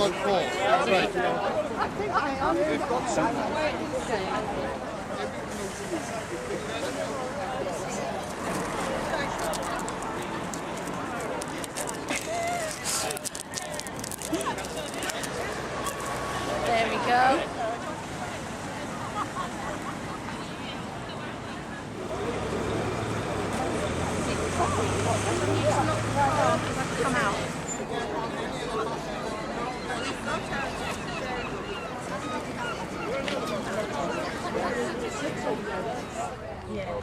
on call. Right. They've got some. There we go. Come out. Yeah.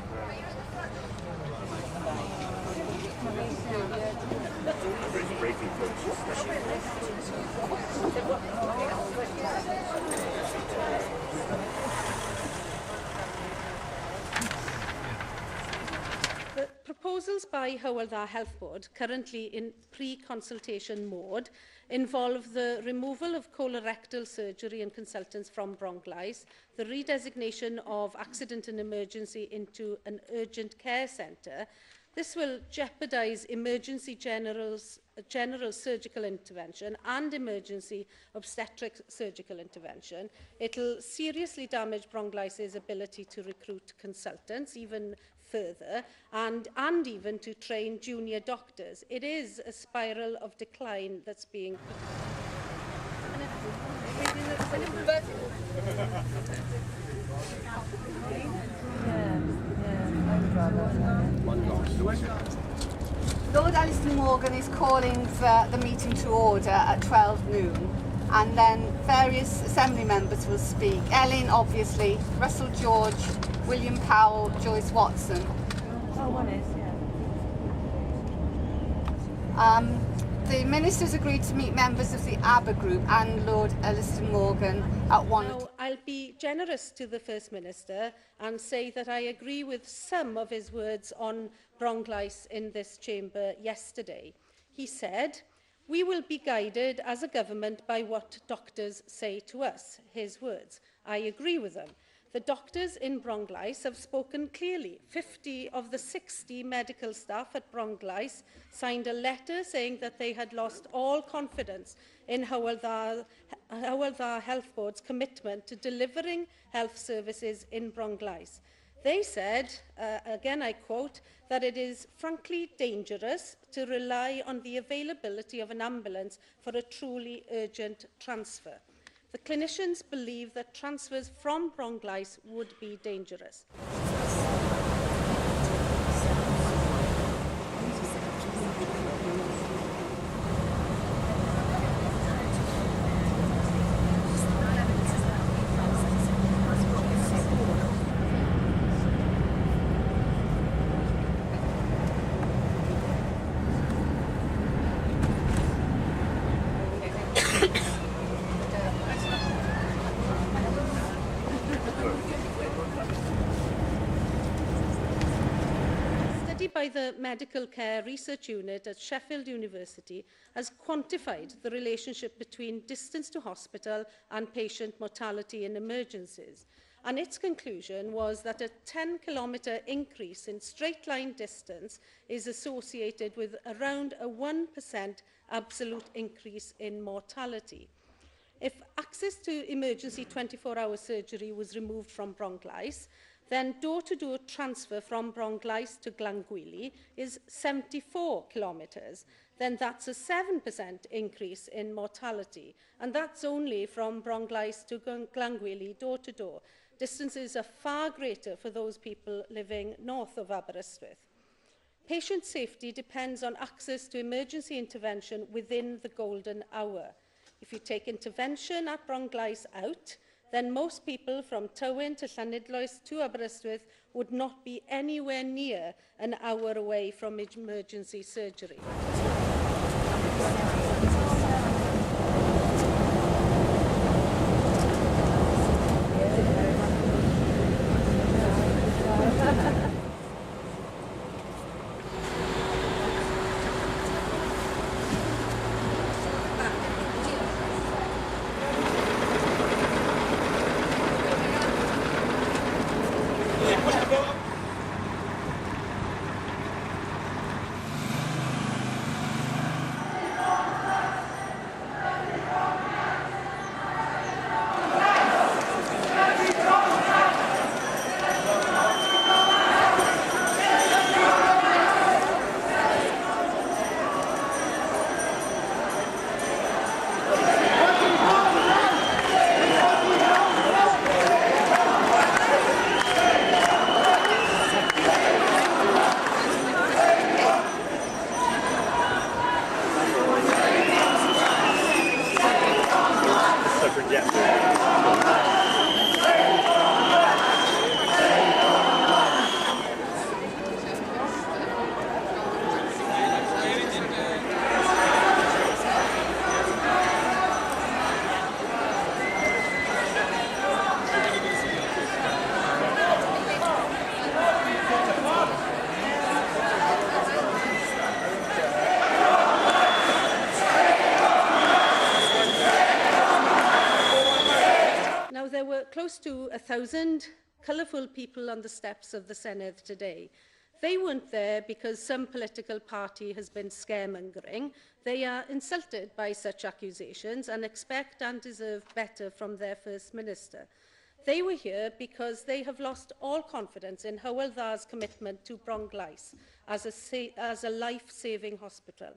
The proposals by Hywel Dda Health Board, currently in pre-consultation mode, involve the removal of colorectal surgery and consultants from Bronglais, the redesignation of accident and emergency into an urgent care centre. This will jeopardise emergency general surgical intervention and emergency obstetric surgical intervention. It will seriously damage Bronglais' ability to recruit consultants even further and even to train junior doctors. It is a spiral of decline that's being Lord Alistair Morgan is calling for the meeting to order at 12 noon, and then various Assembly members will speak. Ellen, obviously, Russell George, William Powell, Joyce Watson. Oh, one is, yeah. The ministers agreed to meet members of the ABBA group and Lord Alistair Morgan at 1. Now, I'll be generous to the First Minister and say that I agree with some of his words on Bronglais in this chamber yesterday. He said, "We will be guided as a government by what doctors say to us," his words. I agree with them. The doctors in Bronglais have spoken clearly. 50 of the 60 medical staff at Bronglais signed a letter saying that they had lost all confidence in Hywel Dda Health Board's commitment to delivering health services in Bronglais. They said, again I quote, that it is frankly dangerous to rely on the availability of an ambulance for a truly urgent transfer. The clinicians believe that transfers from Bronglais would be dangerous. By the Medical Care Research Unit at Sheffield University has quantified the relationship between distance to hospital and patient mortality in emergencies. And its conclusion was that a 10-kilometre increase in straight-line distance is associated with around a 1% absolute increase in mortality. If access to emergency 24-hour surgery was removed from Bronglais, then door-to-door transfer from Bronglais to Glangwili is 74 kilometres. Then that's a 7% increase in mortality. And that's only from Bronglais to Glangwili door-to-door. Distances are far greater for those people living north of Aberystwyth. Patient safety depends on access to emergency intervention within the golden hour. If you take intervention at Bronglais out, then most people from Tywyn to Llanidloes to Aberystwyth would not be anywhere near an hour away from emergency surgery. close to 1,000 colourful people on the steps of the Senedd today. They weren't there because some political party has been scaremongering. They are insulted by such accusations and expect and deserve better from their First Minister. They were here because they have lost all confidence in Hywel Dda's commitment to Bronglais as a life-saving hospital.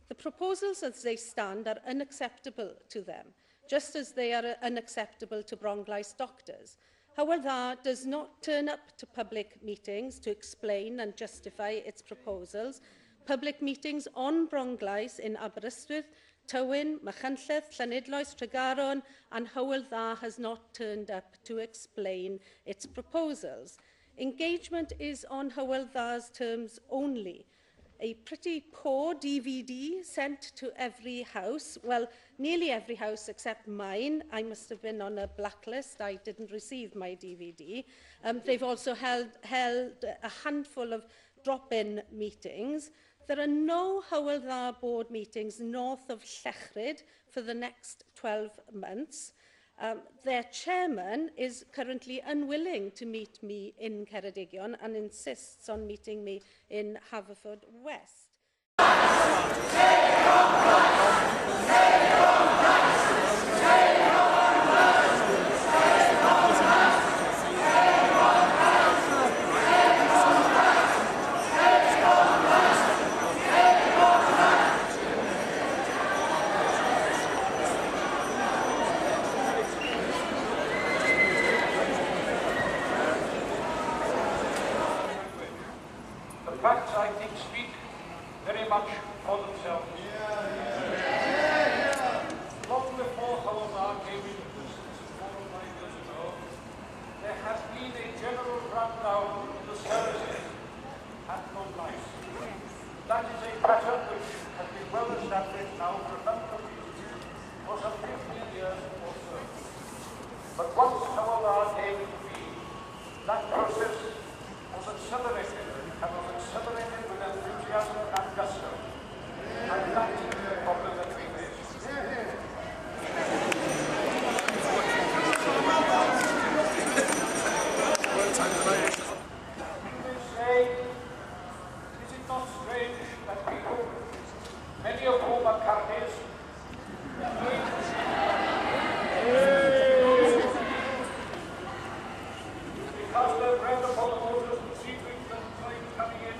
The proposals as they stand are unacceptable to them, just as they are unacceptable to Bronglais doctors. Hywel Dda does not turn up to public meetings to explain and justify its proposals. Public meetings on Bronglais in Aberystwyth, Tywyn, Machynlleth, Llanidloes, Tregaron and Hywel Dda has not turned up to explain its proposals. Engagement is on Hywel Dda's terms only. A pretty poor DVD sent to every house, well, nearly every house except mine. I must have been on a blacklist. I didn't receive my DVD. They've also held a handful of drop-in meetings. There are no Hywel Dda board meetings north of Llechrid for the next 12 months. Their chairman is currently unwilling to meet me in Ceredigion and insists on meeting me in Haverfordwest. Facts, I think, speak very much for themselves. Long before Hywel Dda came into business 4 or 5 years ago, there has been a general rundown of the services at Bronglais. That is a pattern which has been well established now for a number of years, for some 15 years or so. But once Hywel Dda came into being, that process was accelerated. And was accelerated with enthusiasm and gusto. And that is the problem that we face. They say, is it not strange that people, many of whom are Cardiff, because they've read upon the waters and sea coming in,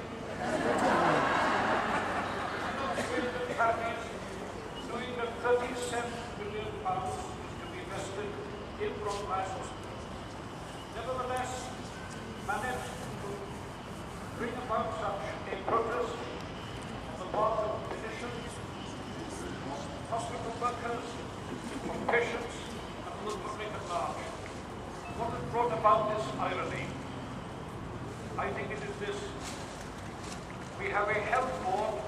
doing the £37 million to be invested in Bronglais Hospital. Nevertheless, managed to bring about such a protest on the part of clinicians, hospital workers, of patients, and the public at large. What has brought about this irony? I think it is this. We have a health board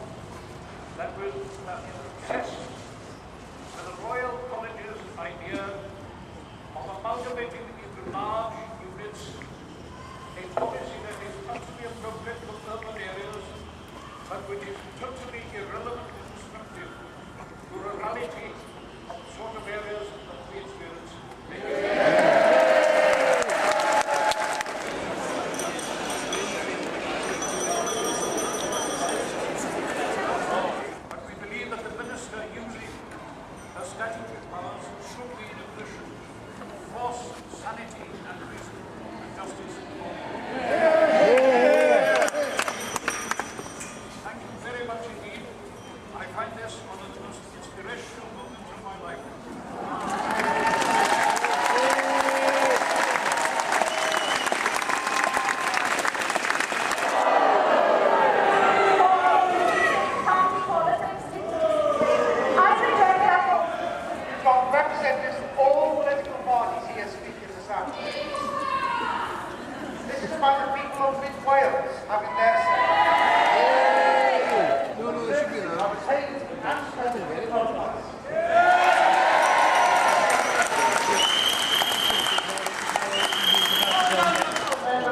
that is obsessed with the Royal College's idea of amalgamating into large units a policy that is utterly appropriate for urban areas, but which is totally irrelevant and destructive to rurality of the sort of areas that we experience.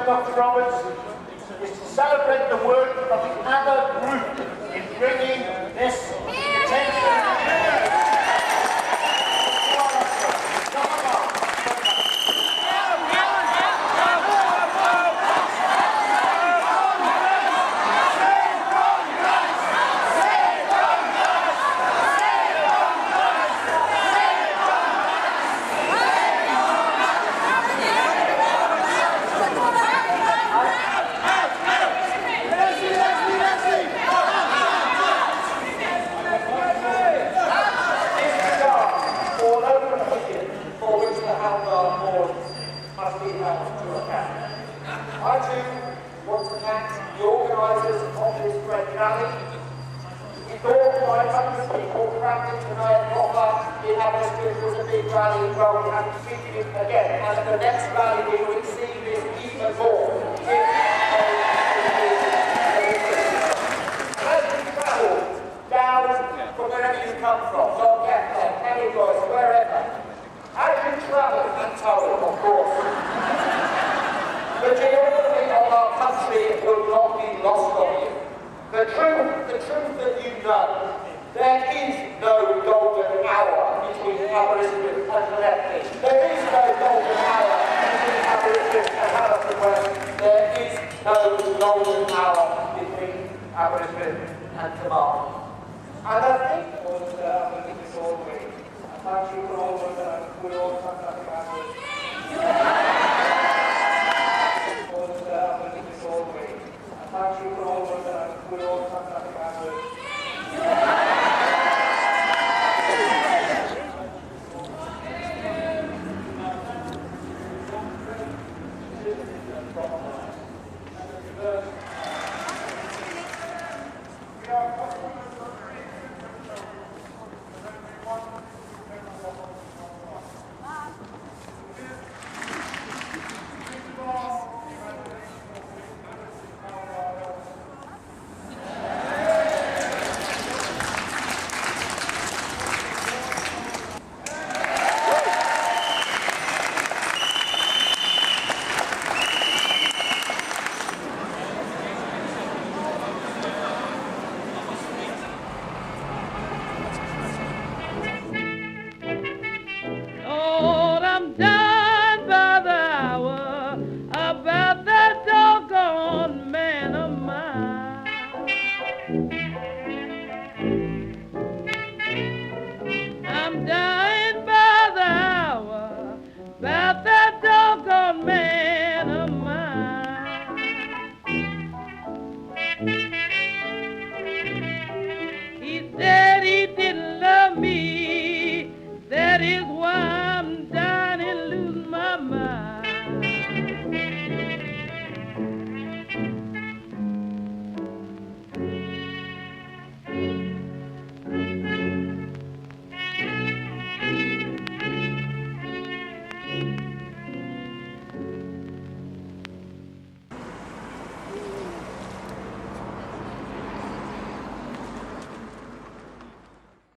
Dr. Roberts, is to celebrate the work of the other group in bringing this attention. organisers of this great rally. We thought 500 people practiced tonight proper in Aberystwyth was a big rally. Well, we have repeated it again, and at the next rally we will exceed this even more. As we travel down from wherever you come from, Doncaster, Kenilworth, wherever, as you travel and travel, of course, the geography of our country will not be lost on you. The truth that you know, there is no golden hour between Aberystwyth and Llanelli. There is no golden hour between Aberystwyth and Haverfordwest. There is no golden hour between Aberystwyth and Carmarthen. And I think it was Aberystwyth all the way. Thank you for all the good old fantastic hours. Thank you for all the good old fantastic hours.